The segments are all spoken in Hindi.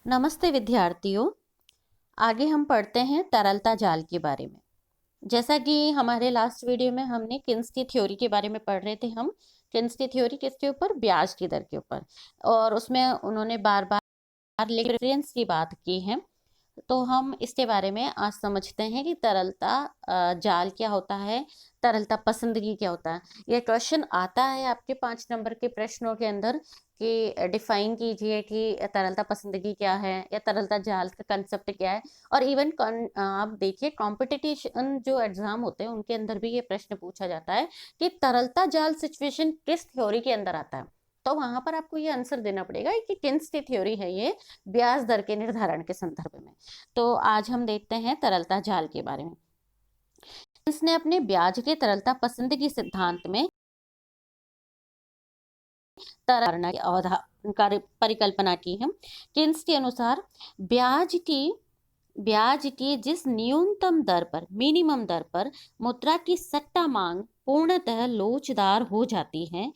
नमस्ते विद्यार्थियों। आगे हम पढ़ते हैं तरलता जाल के बारे में। जैसा कि हमारे लास्ट वीडियो में हमने किन्स की थ्योरी के बारे में पढ़ रहे थे। हम किन्स की थ्योरी किसके ऊपर? ब्याज की दर के ऊपर। और उसमें उन्होंने बार बार रेफरेंस की बात की है। तो हम इसके बारे में आज समझते हैं कि तरलता जाल क्या होता है, तरलता पसंदगी क्या होता है। यह क्वेश्चन आता है आपके 5 नंबर के प्रश्नों के अंदर कि डिफाइन कीजिए कि तरलता पसंदगी क्या है या तरलता जाल का कंसेप्ट क्या है। और इवन आप देखिए कॉम्पिटिशन जो एग्जाम होते हैं उनके अंदर भी ये प्रश्न पूछा जाता है कि तरलता जाल सिचुएशन किस थ्योरी के अंदर आता है। तो वहां पर आपको ये आंसर देना पड़ेगा कि किन्स की थ्योरी है ये ब्याज दर के निर्धारण के संदर्भ में। तो आज हम देखते हैं तरलता जाल के बारे में। इसने अपने ब्याज के तरलता पसंदगी सिद्धांत में तरलता की परिकल्पना की है। किन्स के अनुसार ब्याज की जिस न्यूनतम दर पर, मिनिमम दर पर मुद्रा की सट्टा मांग पूर्णतः लोचदार हो जाती है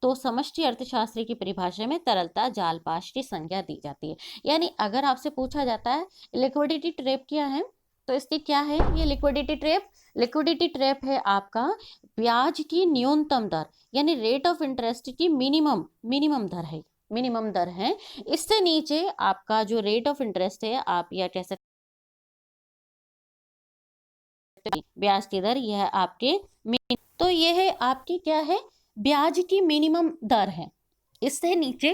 तो समष्टि अर्थशास्त्र की परिभाषा में तरलता जालपाश की संज्ञा दी जाती है। यानी अगर आपसे पूछा जाता है लिक्विडिटी ट्रैप क्या है, तो इसकी क्या है ये लिक्विडिटी ट्रैप है आपका ब्याज की न्यूनतम दर, यानी रेट ऑफ इंटरेस्ट की मिनिमम दर है। इससे नीचे आपका जो रेट ऑफ इंटरेस्ट है, आप या कह सकते ब्याज की दर, यह आपके तो यह है आपकी क्या है, ब्याज की मिनिमम दर है। इससे नीचे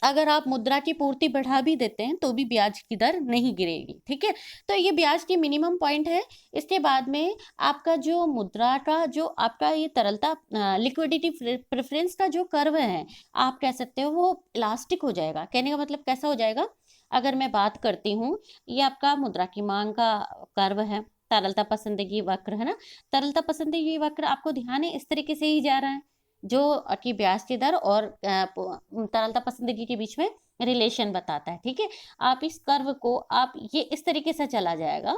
अगर आप मुद्रा की पूर्ति बढ़ा भी देते हैं तो भी ब्याज की दर नहीं गिरेगी। ठीक है, तो ये ब्याज की मिनिमम पॉइंट है। इसके बाद में आपका जो मुद्रा का जो आपका ये तरलता लिक्विडिटी प्रेफरेंस का जो कर्व है, आप कह सकते हो वो इलास्टिक हो जाएगा। कहने का मतलब कैसा हो जाएगा? अगर मैं बात करती हूँ, ये आपका मुद्रा की मांग का कर्व है, तरलता पसंदगी वक्र है ना। तरलता पसंदगी वक्र आपको ध्यान है इस तरीके से ही जा रहा है, जो की ब्याज की दर और तरलता पसंदगी के बीच में रिलेशन बताता है। ठीक है, आप इस कर्व को आप ये इस तरीके से चला जाएगा।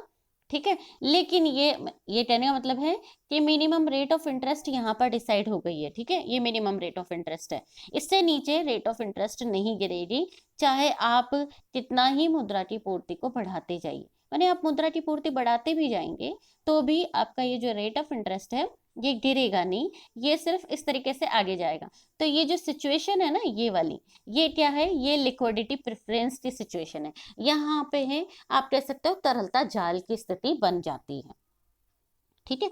ठीक है, लेकिन ये कहने का मतलब है कि मिनिमम रेट ऑफ इंटरेस्ट यहाँ पर डिसाइड हो गई है। ठीक है, ये मिनिमम रेट ऑफ इंटरेस्ट है, इससे नीचे रेट ऑफ इंटरेस्ट नहीं गिरेगी, चाहे आप कितना ही मुद्रा की पूर्ति को बढ़ाते जाइए। यानी आप मुद्रा की पूर्ति बढ़ाते भी जाएंगे तो भी आपका ये जो रेट ऑफ इंटरेस्ट है ये गिरेगा नहीं, ये सिर्फ इस तरीके से आगे जाएगा। तो ये जो सिचुएशन है ना, ये वाली, ये क्या है? ये लिक्विडिटी प्रेफरेंस की सिचुएशन है। यहाँ पे है, आप कह सकते हो तरलता जाल की स्थिति बन जाती है। ठीक है,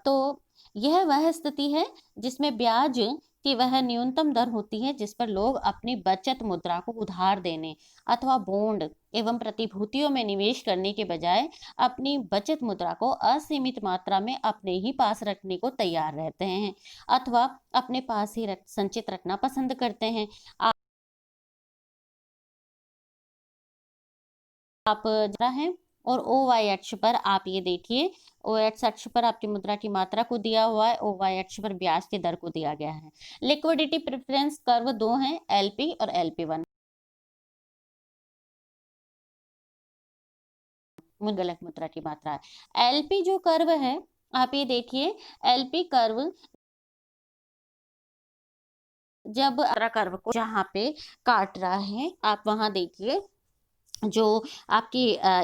तो यह वह स्थिति है जिसमें ब्याज की वह न्यूनतम दर होती है जिस पर लोग अपनी बचत मुद्रा को उधार देने अथवा बॉन्ड एवं प्रतिभूतियों में निवेश करने के बजाय अपनी बचत मुद्रा को असीमित मात्रा में अपने ही पास रखने को तैयार रहते हैं अथवा अपने पास ही संचित रखना पसंद करते हैं। आप जरा है, और ओ वाई अक्ष पर आप ये देखिए, ओ एक्स अक्ष पर आपकी मुद्रा की मात्रा को दिया हुआ है, ओ वाई अक्ष पर ब्याज की दर को दिया गया है। लिक्विडिटी प्रेफरेंस कर्व दो हैं, एलपी और एलपी1। गलत मुद्रा की मात्रा है। एलपी जो कर्व है, आप ये देखिए, एलपी कर्व जब कर्व को जहाँ पे काट रहा है, आप वहां देखिए जो आपकी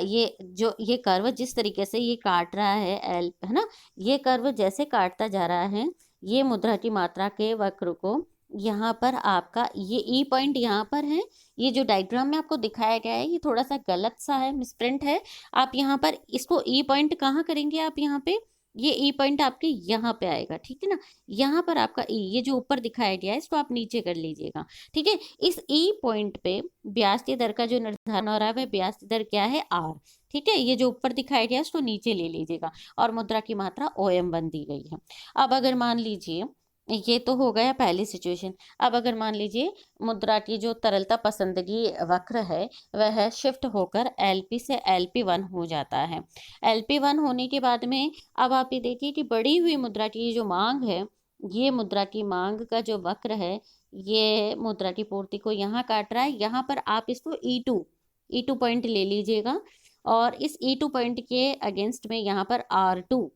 ये कर्व जिस तरीके से ये काट रहा है, एल है ना, ये कर्व जैसे काटता जा रहा है ये मुद्रा की मात्रा के वक्र को, यहाँ पर आपका ये ई पॉइंट यहाँ पर है। ये जो डायग्राम में आपको दिखाया गया है ये थोड़ा सा गलत सा है, मिसप्रिंट है। आप यहाँ पर इसको ई पॉइंट कहाँ करेंगे? आप यहाँ पे ये ई पॉइंट आपके यहाँ पे आएगा। ठीक है ना, यहाँ पर आपका ई, ये जो ऊपर दिखाया गया है इसको आप नीचे कर लीजिएगा। ठीक है, इस ई पॉइंट पे ब्याज की दर का जो निर्धारण हो रहा है वह ब्याज की दर क्या है? आर। ठीक है, ये जो ऊपर दिखाया गया है उसको नीचे ले लीजिएगा और मुद्रा की मात्रा OM1 दी गई है। अब अगर मान लीजिए, ये तो हो गया पहली सिचुएशन। अब अगर मान लीजिए मुद्रा की जो तरलता पसंदगी वक्र है वह शिफ्ट होकर LP से LP1 हो जाता है। LP1 होने के बाद में अब आप ये देखिए कि बढ़ी हुई मुद्रा की जो मांग है, ये मुद्रा की मांग का जो वक्र है ये मुद्रा की पूर्ति को यहाँ काट रहा है। यहाँ पर आप इसको ई टू पॉइंट ले लीजिएगा और इस ई टू पॉइंट के अगेंस्ट में यहाँ पर R2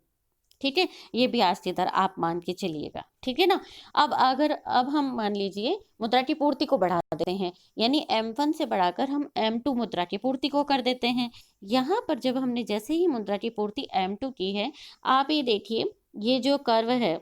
ठीक है, ये ब्याज की दर आप मान के चलिएगा, ठीक है ना। अब हम मान लीजिए मुद्रा की पूर्ति को बढ़ा देते हैं, यानी M1 से बढ़ाकर हम M2 मुद्रा की पूर्ति को कर देते हैं। यहाँ पर जब हमने जैसे ही मुद्रा की पूर्ति M2 की है, आप ये देखिए, ये जो कर्व है,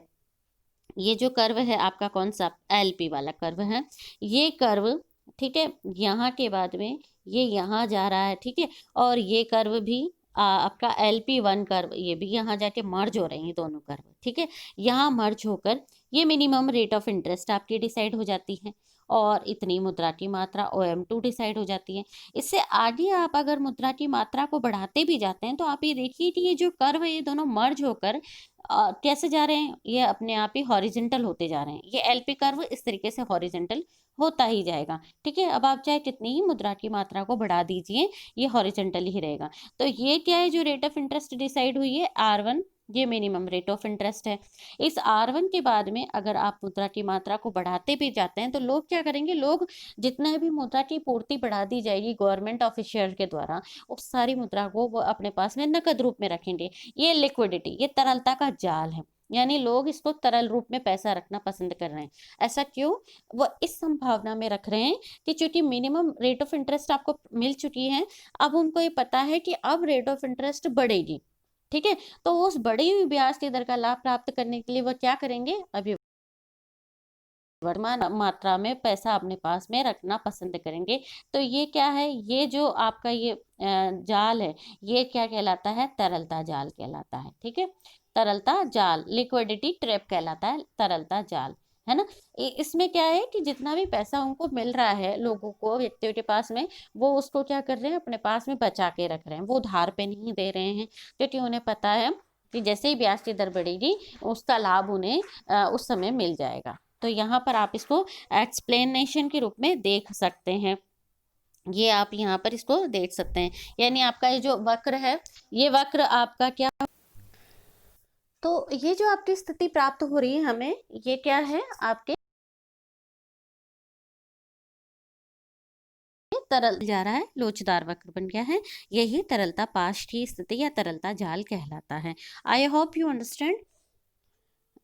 ये जो कर्व है आपका कौन सा, LP वाला कर्व है, ये कर्व, ठीक है, यहाँ के बाद में ये यहाँ जा रहा है, ठीक है, और ये कर्व भी आपका LP1 कर्व, ये भी यहाँ जाके मर्ज हो रहे हैं दोनों कर्व, ठीक है। यहाँ मर्ज होकर ये मिनिमम रेट ऑफ इंटरेस्ट आपकी डिसाइड हो जाती है, और इतनी मुद्रा की मात्रा OM2 डिसाइड हो जाती है। इससे आगे आप अगर मुद्रा की मात्रा को बढ़ाते भी जाते हैं तो आप ये देखिए कि ये जो कर्व है ये दोनों मर्ज होकर कैसे जा रहे हैं, ये अपने आप ही हॉरिजेंटल होते जा रहे हैं। ये LP कर्व इस तरीके से हॉरिजेंटल होता ही जाएगा, ठीक है। अब आप चाहे कितनी ही मुद्रा की मात्रा को बढ़ा दीजिए, ये हॉरिजेंटल ही रहेगा। तो ये क्या है, जो रेट ऑफ इंटरेस्ट डिसाइड हुई है R1, ये मिनिमम रेट ऑफ इंटरेस्ट है। इस R1 के बाद में अगर आप मुद्रा की मात्रा को बढ़ाते भी जाते हैं तो लोग क्या करेंगे, लोग जितना भी मुद्रा की पूर्ति बढ़ा दी जाएगी गवर्नमेंट ऑफिशियल के द्वारा, उस सारी मुद्रा को वो अपने पास में नकद रूप में रखेंगे। ये लिक्विडिटी, ये तरलता का जाल है, यानी लोग इसको तरल रूप में पैसा रखना पसंद कर रहे हैं। ऐसा क्यों, वो इस संभावना में रख रहे हैं कि चूंकि मिनिमम रेट ऑफ इंटरेस्ट आपको मिल चुकी है, अब उनको ये पता है कि अब रेट ऑफ इंटरेस्ट बढ़ेगी, ठीक है। तो उस बढ़ी हुई ब्याज की दर का लाभ प्राप्त करने के लिए वो क्या करेंगे, अभी वर्तमान मात्रा में पैसा अपने पास में रखना पसंद करेंगे। तो ये क्या है, ये जो आपका ये जाल है, ये क्या कहलाता है, तरलता जाल कहलाता है, ठीक है। तरलता जाल, लिक्विडिटी ट्रैप कहलाता है, तरलता जाल, है ना। इसमें क्या है कि जितना भी पैसा उनको मिल रहा है, लोगों को, व्यक्तियों के पास में, वो उसको क्या कर रहे हैं, अपने पास में बचा के रख रहे हैं, वो उधार पे नहीं दे रहे हैं, क्योंकि उन्हें पता है कि जैसे ही ब्याज की दर बढ़ेगी उसका लाभ उन्हें उस समय मिल जाएगा। तो यहाँ पर आप इसको एक्सप्लेनेशन के रूप में देख सकते हैं, ये आप यहाँ पर इसको देख सकते हैं। यानी आपका ये जो वक्र है, ये वक्र आपका क्या, तो ये जो आपकी स्थिति प्राप्त हो रही है हमें, ये क्या है, आपके तरल जा रहा है, लोचदार वक्र बन गया है, यही तरलता पाश की स्थिति या तरलता जाल कहलाता है। I hope you understand.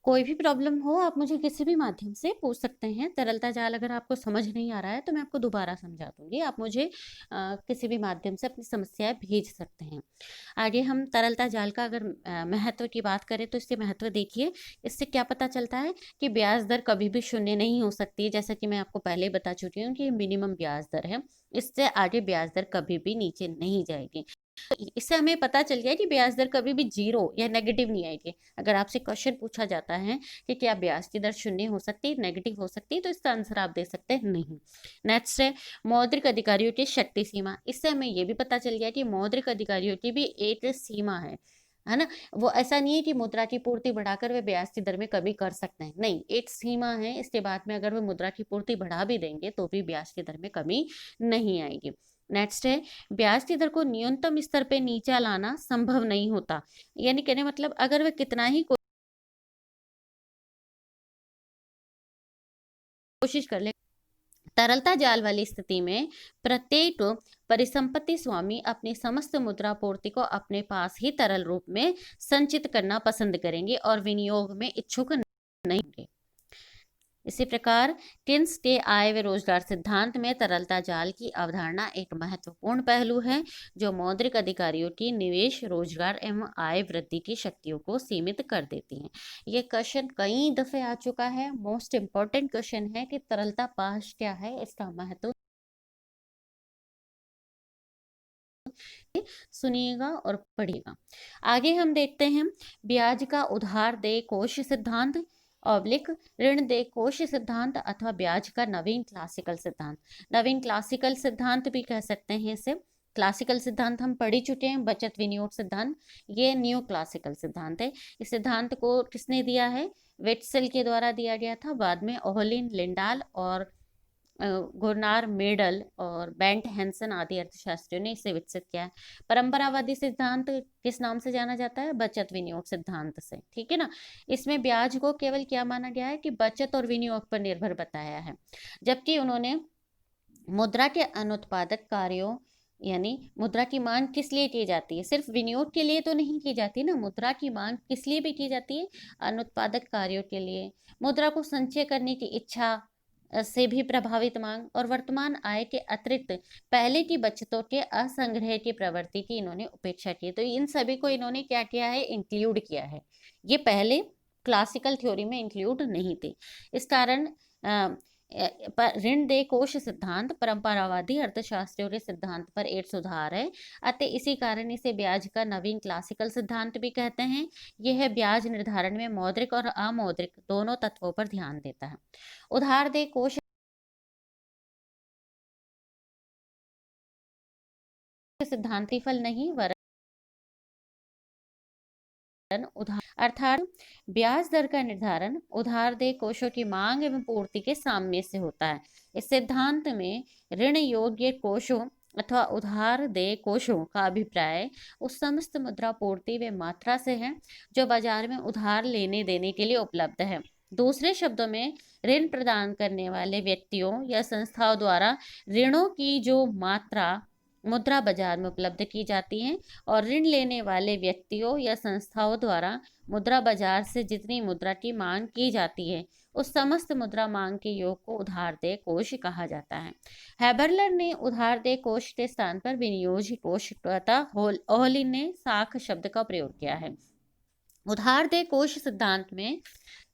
कोई भी प्रॉब्लम हो आप मुझे किसी भी माध्यम से पूछ सकते हैं। तरलता जाल अगर आपको समझ नहीं आ रहा है तो मैं आपको दोबारा समझा दूंगी, आप मुझे किसी भी माध्यम से अपनी समस्याएं भेज सकते हैं। आगे हम तरलता जाल का अगर महत्व की बात करें तो इसके महत्व देखिए, इससे क्या पता चलता है कि ब्याज दर कभी भी शून्य नहीं हो सकती, जैसा कि मैं आपको पहले बता चुकी हूँ कि मिनिमम ब्याज दर है, इससे आगे ब्याज दर कभी भी नीचे नहीं जाएगी। इससे हमें पता चल गया कि ब्याज दर कभी भी जीरो या नेगेटिव नहीं आएगी। अगर आपसे क्वेश्चन पूछा जाता है कि क्या ब्याज की दर शून्य हो सकती है, नेगेटिव हो सकती है, तो इसका आंसर आप दे सकते हैं नहीं। नेक्स्ट है मौद्रिक अधिकारियों की शक्ति सीमा। इससे हमें यह भी पता चल गया कि मौद्रिक अधिकारियों की भी एक सीमा है ना। वो ऐसा नहीं है कि मुद्रा की पूर्ति बढ़ाकर वे ब्याज की दर में कमी कर सकते हैं, नहीं, एक सीमा है, इसके बाद में अगर वे मुद्रा की पूर्ति बढ़ा भी देंगे तो भी ब्याज की दर में कमी नहीं आएगी। नेक्स्ट है ब्याज की दर को न्यूनतम स्तर पे नीचे लाना संभव नहीं होता, यानी कहने मतलब अगर वे कितना ही कोशिश कर ले, तरलता जाल वाली स्थिति में प्रत्येक परिसंपत्ति स्वामी अपनी समस्त मुद्रा पूर्ति को अपने पास ही तरल रूप में संचित करना पसंद करेंगे और विनियोग में इच्छुक नहीं होंगे। इसी प्रकार किन्स के आय व रोजगार सिद्धांत में तरलता जाल की अवधारणा एक महत्वपूर्ण पहलू है, जो मौद्रिक अधिकारियों की निवेश, रोजगार एवं आय वृद्धि की शक्तियों को सीमित कर देती हैं। ये क्वेश्चन कई दफे आ चुका है, मोस्ट इम्पोर्टेंट क्वेश्चन है कि तरलता पाश क्या है, इसका महत्व सुनिएगा और पढ़िएगा। आगे हम देखते हैं ब्याज का उधार दे कोष सिद्धांत ऑब्लिक ऋण दे कोष सिद्धांत अथवा ब्याज का नवीन क्लासिकल सिद्धांत। नवीन क्लासिकल सिद्धांत भी कह सकते हैं इसे। क्लासिकल सिद्धांत हम पढ़ ही चुके हैं, बचत विनियोग सिद्धांत, ये न्यू क्लासिकल सिद्धांत है। इस सिद्धांत को किसने दिया है, वेट्सेल के द्वारा दिया गया था, बाद में ओहलिन, लिंडाल और गुरनार मेडल और बेंट हैंसन आदि अर्थशास्त्रियों ने इसे विकसित किया है। परंपरावादी सिद्धांत किस नाम से जाना जाता है, बचत विनियोग सिद्धांत से, ठीक है ना। इसमें ब्याज को केवल क्या माना गया है कि बचत और विनियोग पर निर्भर बताया है, जबकि उन्होंने मुद्रा के अनुत्पादक कार्यों यानी मुद्रा की मांग किस लिए की जाती है? सिर्फ विनियोग के लिए तो नहीं की जाती ना, मुद्रा की मांग किस लिए भी की जाती है? अनुत्पादक कार्यों के लिए, मुद्रा को संचय करने की इच्छा से भी प्रभावित मांग, और वर्तमान आय के अतिरिक्त पहले की बचतों के असंग्रह की प्रवृत्ति की इन्होंने उपेक्षा की। तो इन सभी को इन्होंने क्या किया है? इंक्लूड किया है। ये पहले क्लासिकल थ्योरी में इंक्लूड नहीं थे। इस कारण पर ऋण देय कोश सिद्धांत परंपरावादी अर्थशास्त्रियों के सिद्धांत पर एक सुधार है। अतः इसी कारण इसे ब्याज का नवीन क्लासिकल सिद्धांत भी कहते हैं। यह ब्याज निर्धारण में मौद्रिक और अमौद्रिक दोनों तत्वों पर ध्यान देता है। उधार देय कोश सिद्धांती फल नहीं, वरन उधार अर्थात ब्याज दर का निर्धारण उधार देय कोषों की मांग एवं पूर्ति के साम्य से होता है। इस सिद्धांत में ऋण योग्य कोषों अथवा उधार देय कोषों का अभिप्राय उस समस्त मुद्रा पूर्ति व मात्रा से है जो बाजार में उधार लेने देने के लिए उपलब्ध है। दूसरे शब्दों में, ऋण प्रदान करने वाले व्यक्तियों या संस्थाओं द्वारा ऋणों की जो मात्रा मुद्रा बाजार में उपलब्ध की जाती है, और ऋण लेने वाले व्यक्तियों या संस्थाओं द्वारा मुद्रा बाजार से जितनी मुद्रा की मांग की जाती है, उस समस्त मुद्रा मांग के योग को उधार देय कोष कहा जाता है। हैबरलर ने उधार देय कोष के स्थान पर विनियोज्य कोष तथा ओहलिन ने साख शब्द का प्रयोग किया है। उधार देय कोष सिद्धांत में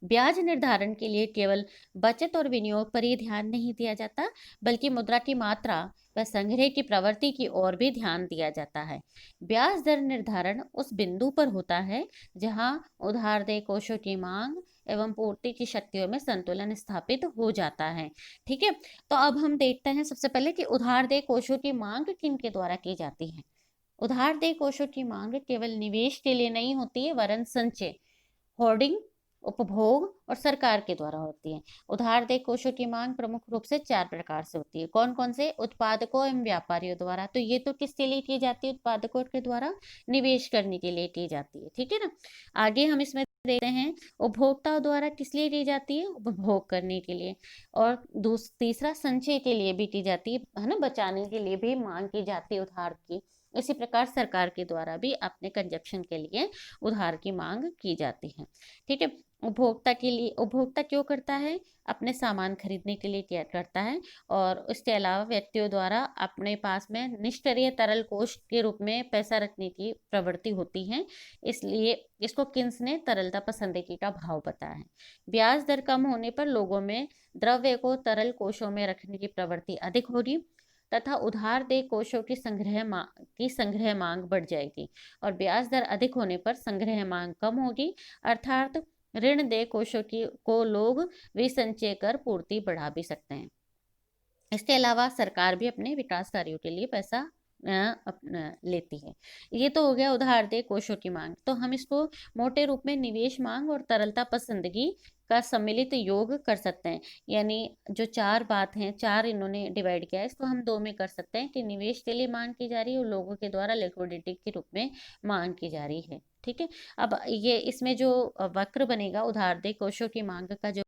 ब्याज निर्धारण के लिए केवल बचत और विनियोग पर ही ध्यान नहीं दिया जाता, बल्कि मुद्रा की मात्रा व संग्रह की प्रवृत्ति की ओर भी ध्यान दिया जाता है। ब्याज दर निर्धारण उस बिंदु पर होता है जहां उधार देय कोषों की मांग एवं पूर्ति की शक्तियों में संतुलन स्थापित हो जाता है। ठीक है, तो अब हम देखते हैं सबसे पहले कि उधार देय कोषों की मांग किन के द्वारा की जाती है। उधार देय कोषों की मांग केवल निवेश के लिए नहीं होती है, वरन संचय, होर्डिंग, उपभोग और सरकार के द्वारा होती है। उधार देय कोषों की मांग प्रमुख रूप से 4 प्रकार से होती है। कौन कौन से? उत्पादकों एवं व्यापारियों द्वारा। तो ये तो किसके लिए की जाती है? उत्पादकों के द्वारा निवेश करने के लिए की जाती है। ठीक है ना। आगे हम इसमें देखते हैं उपभोक्ताओं द्वारा किस लिए की जाती है? उपभोग करने के लिए। और तीसरा संचय के लिए भी की जाती है ना, बचाने के लिए भी मांग की जाती है उधार की। इसी प्रकार सरकार के द्वारा भी अपने कंजप्शन के लिए उधार की मांग की जाती है। ठीक है। उपभोक्ता के लिए, उपभोक्ता क्यों करता है? अपने सामान खरीदने के लिए क्या करता है। और इसके अलावा व्यक्तियों द्वारा अपने पास में निष्क्रिय तरल कोष के रूप में पैसा रखने की प्रवृत्ति होती है, इसलिए इसको किन्स ने तरलता पसंदगी का भाव बताया है। ब्याज दर कम होने पर लोगों में द्रव्य को तरल कोषों में रखने की प्रवृत्ति अधिक होगी तथा उधार देय कोषों की संग्रह मांग बढ़ जाएगी, और ब्याज दर अधिक होने पर संग्रह मांग कम होगी, अर्थात ऋण देय कोषों की को लोग विसंचय कर पूर्ति बढ़ा भी सकते हैं। इसके अलावा सरकार भी अपने विकास कार्यों के लिए पैसा लेती है। ये तो हो गया उधार देय कोषों की मांग। तो हम इसको मोटे रूप में निवेश मांग और तरलता पसंदगी का सम्मिलित योग कर सकते हैं। यानी जो 4 बात हैं, 4 इन्होंने डिवाइड किया है, इसको हम 2 में कर सकते हैं कि निवेश के लिए मांग की जा रही है और लोगों के द्वारा लिक्विडिटी के रूप में मांग की जा रही है। ठीक है। अब ये इसमें जो वक्र बनेगा उधार देय कोषों की मांग का, जो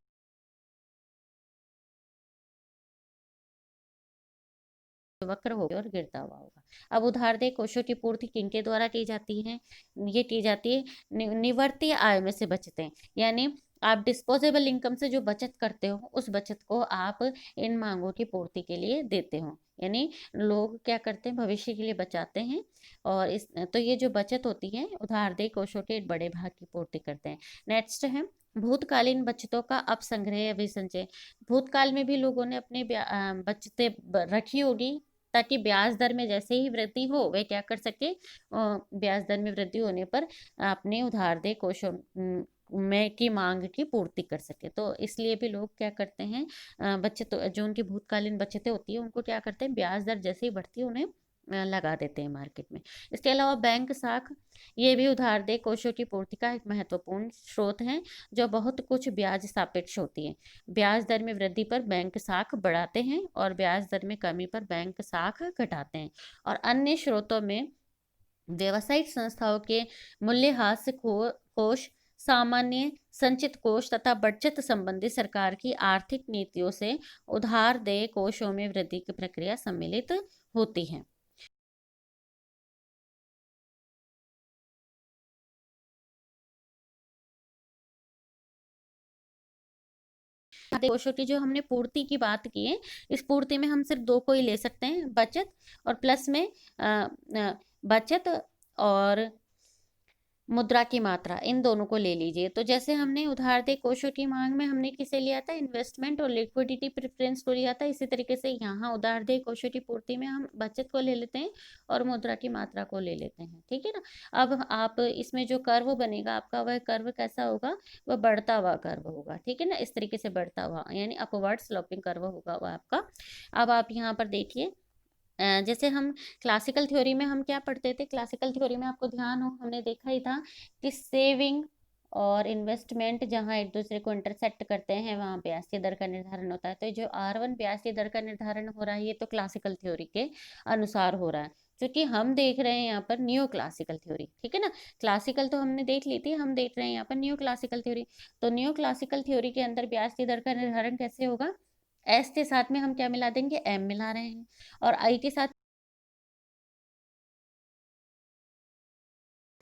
वक्र होगा और गिरता हुआ होगा। अब उधार देय कोषों की पूर्ति किनके द्वारा की जाती है? ये की जाती है निवर्तीय आय में से बचतें, यानी आप डिस्पोजेबल इनकम से जो बचत करते हो, उस बचत को आप इन मांगों की पूर्ति के लिए देते हो। यानी लोग क्या करते हैं? भविष्य के लिए बचाते हैं, और इस तो ये जो बचत होती है उधार देय कोषों के एक बड़े भाग की पूर्ति करते हैं। नेक्स्ट है भूतकालीन बचतों का अपसंग्रह या विसंचय। भूतकाल में भी लोगों ने अपने बचतें रखी होगी, ताकि ब्याज दर में जैसे ही वृद्धि हो वे क्या कर सके, ब्याज दर में वृद्धि होने पर अपने उधार देय कोषों में की मांग की पूर्ति कर सके। तो इसलिए भी लोग क्या करते हैं, बचत जो उनकी भूतकालीन बचतें होती है उनको क्या करते हैं, ब्याज दर जैसे ही बढ़ती है उन्हें लगा देते हैं मार्केट में। इसके अलावा बैंक साख, ये भी उधार देय कोषों की पूर्ति का एक महत्वपूर्ण स्रोत है, जो बहुत कुछ ब्याज सापेक्ष होती है। ब्याज दर में वृद्धि पर बैंक साख बढ़ाते हैं और ब्याज दर में कमी पर बैंक साख घटाते हैं। और अन्य स्रोतों में व्यावसायिक संस्थाओं के मूल्यह्रास कोष, सामान्य संचित कोष तथा बचत संबंधी सरकार की आर्थिक नीतियों से उधार देय कोषों में वृद्धि की प्रक्रिया सम्मिलित होती है। कोशों की जो हमने पूर्ति की बात की है, इस पूर्ति में हम सिर्फ दो को ही ले सकते हैं, बचत और प्लस में बचत और मुद्रा की मात्रा, इन दोनों को ले लीजिए। तो जैसे हमने उधारदेय कोषों की मांग में हमने किसे लिया था, इन्वेस्टमेंट और लिक्विडिटी प्रेफरेंस को लिया था, इसी तरीके से यहाँ उधारदेय कोषों की पूर्ति में हम बचत को ले लेते हैं और मुद्रा की मात्रा को ले लेते हैं, ठीक है ना। अब आप इसमें जो कर्व बनेगा आपका, वह कर्व कैसा होगा, वह बढ़ता हुआ कर्व होगा, ठीक है ना, इस तरीके से बढ़ता हुआ, यानी अपवर्ड स्लोपिंग कर्व होगा वह आपका। अब आप यहाँ पर देखिए, जैसे हम क्लासिकल थ्योरी में हम क्या पढ़ते थे, क्लासिकल थ्योरी में आपको ध्यान हो, हमने देखा ही था कि सेविंग और इन्वेस्टमेंट जहाँ एक दूसरे को इंटरसेक्ट करते हैं वहाँ ब्याज की दर का निर्धारण होता है। तो जो R1 ब्याज की दर का निर्धारण हो रहा है, ये तो क्लासिकल थ्योरी के अनुसार हो रहा है, क्योंकि हम देख रहे हैं यहाँ पर न्यू क्लासिकल थ्योरी, ठीक है ना। क्लासिकल तो हमने देख ली थी, हम देख रहे हैं यहाँ पर न्यू क्लासिकल थ्योरी। तो न्यू क्लासिकल थ्योरी के अंदर ब्याज की दर का निर्धारण कैसे होगा, एस के साथ में हम क्या मिला देंगे, एम मिला रहे हैं, और आई के साथ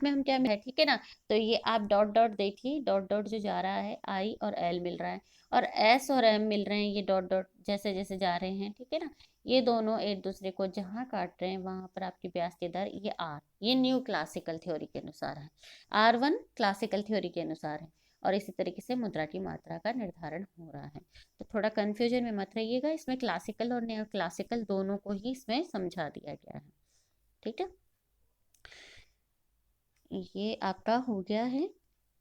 में हम क्या है, ठीक है ना। तो ये आप डॉट डॉट देखिए, डॉट डॉट जो जा रहा है, आई और एल मिल रहा है, और एस और एम मिल रहे हैं, ये डॉट डॉट जैसे जैसे जा रहे हैं, ठीक है ना। ये दोनों एक दूसरे को जहाँ काट रहे हैं वहां पर आपकी ब्याज की दर, ये आर, ये न्यू क्लासिकल थ्योरी के अनुसार है, R1 क्लासिकल थ्योरी के अनुसार है। और इसी तरीके से मुद्रा की मात्रा का निर्धारण हो रहा है। तो थोड़ा कंफ्यूजन में मत रहिएगा, इसमें क्लासिकल और न्यू क्लासिकल दोनों को ही इसमें समझा दिया गया है, ठीक है। ये आपका हो गया है,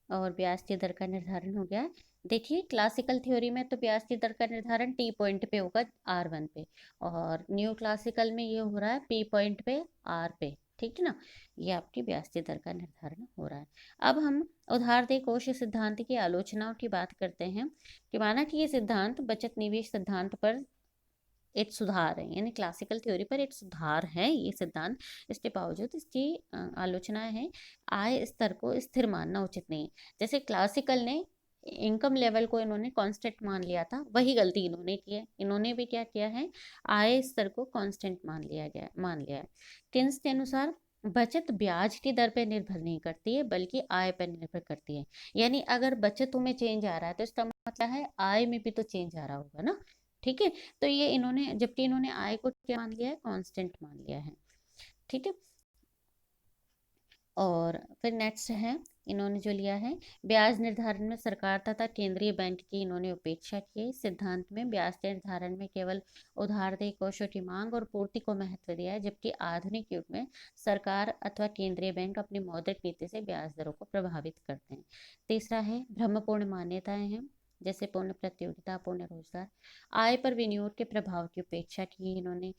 और ब्याज की दर का निर्धारण हो गया है। देखिए क्लासिकल थ्योरी में तो ब्याज की दर का निर्धारण टी पॉइंट पे होगा, R1 पे, और न्यू क्लासिकल में ये हो रहा है पी पॉइंट पे, आर पे, ठीक है ना। ये आपकी ब्याज की दर का निर्धारण हो रहा है। अब हम उधारदेय कोष सिद्धांत की आलोचनाओं की बात करते हैं, कि माना कि ये सिद्धांत बचत निवेश सिद्धांत पर एक सुधार है, यानी क्लासिकल थ्योरी पर एक सुधार है ये सिद्धांत। इसके बावजूद इसकी आलोचना है, आय स्तर को स्थिर मानना उचित नहीं है। जैसे क्लासिकल ने इनकम लेवल को इन्होंने कांस्टेंट मान लिया था, वही गलती इन्होंने की है। इन्होंने भी क्या किया है, आय स्तर को कांस्टेंट मान लिया है। किन्स के अनुसार बचत ब्याज की दर पर निर्भर नहीं करती है, बल्कि आय पर निर्भर करती है। यानी अगर बचतों में चेंज आ रहा है तो इसका मतलब है आय में भी तो चेंज आ रहा होगा ना, ठीक है। तो ये इन्होंने, जबकि इन्होंने आय को क्या मान लिया है, कांस्टेंट मान लिया है, ठीक है। और फिर नेक्स्ट है, इन्होंने जो लिया है, ब्याज निर्धारण में सरकार तथा केंद्रीय बैंक की इन्होंने उपेक्षा की है। सिद्धांत में ब्याज के निर्धारण में केवल उधारदेय कोषों की मांग और पूर्ति को महत्व दिया है, जबकि आधुनिक युग में सरकार अथवा केंद्रीय बैंक अपनी मौद्रिक नीति से ब्याज दरों को प्रभावित करते हैं। तीसरा है, भ्रमपूर्ण मान्यताएं हैं, जैसे पूर्ण प्रतियोगिता, पूर्ण रोजगार, आय पर विनियोग के प्रभाव की उपेक्षा की इन्होंने।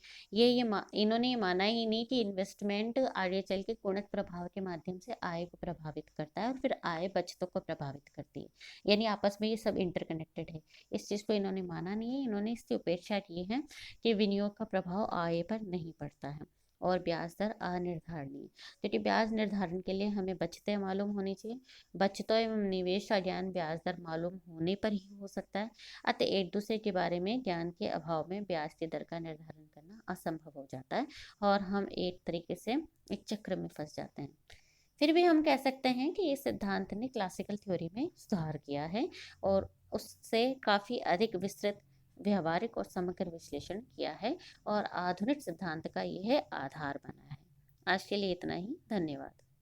इन्होंने ये माना ही नहीं कि इन्वेस्टमेंट आगे चल के गुणक प्रभाव के माध्यम से आय को प्रभावित करता है, और फिर आय बचतों को प्रभावित करती है, यानी आपस में ये सब इंटरकनेक्टेड है। इस चीज़ को इन्होंने माना नहीं है, इन्होंने इसकी उपेक्षा की है कि विनियोग का प्रभाव आय पर नहीं पड़ता है, और ब्याज दर अनिर्धारणीय, क्योंकि ब्याज निर्धारण के लिए हमें बचतें मालूम होनी चाहिए। बचतों एवं निवेश का ज्ञान ब्याज दर मालूम होने पर ही हो सकता है। अतः एक दूसरे के बारे में ज्ञान के अभाव में ब्याज की दर का निर्धारण करना असंभव हो जाता है, और हम एक तरीके से एक चक्र में फंस जाते हैं। फिर भी हम कह सकते हैं कि इस सिद्धांत ने क्लासिकल थ्योरी में सुधार किया है, और उससे काफ़ी अधिक विस्तृत, व्यवहारिक और समग्र विश्लेषण किया है, और आधुनिक सिद्धांत का यह आधार बना है। आज के लिए इतना ही, धन्यवाद।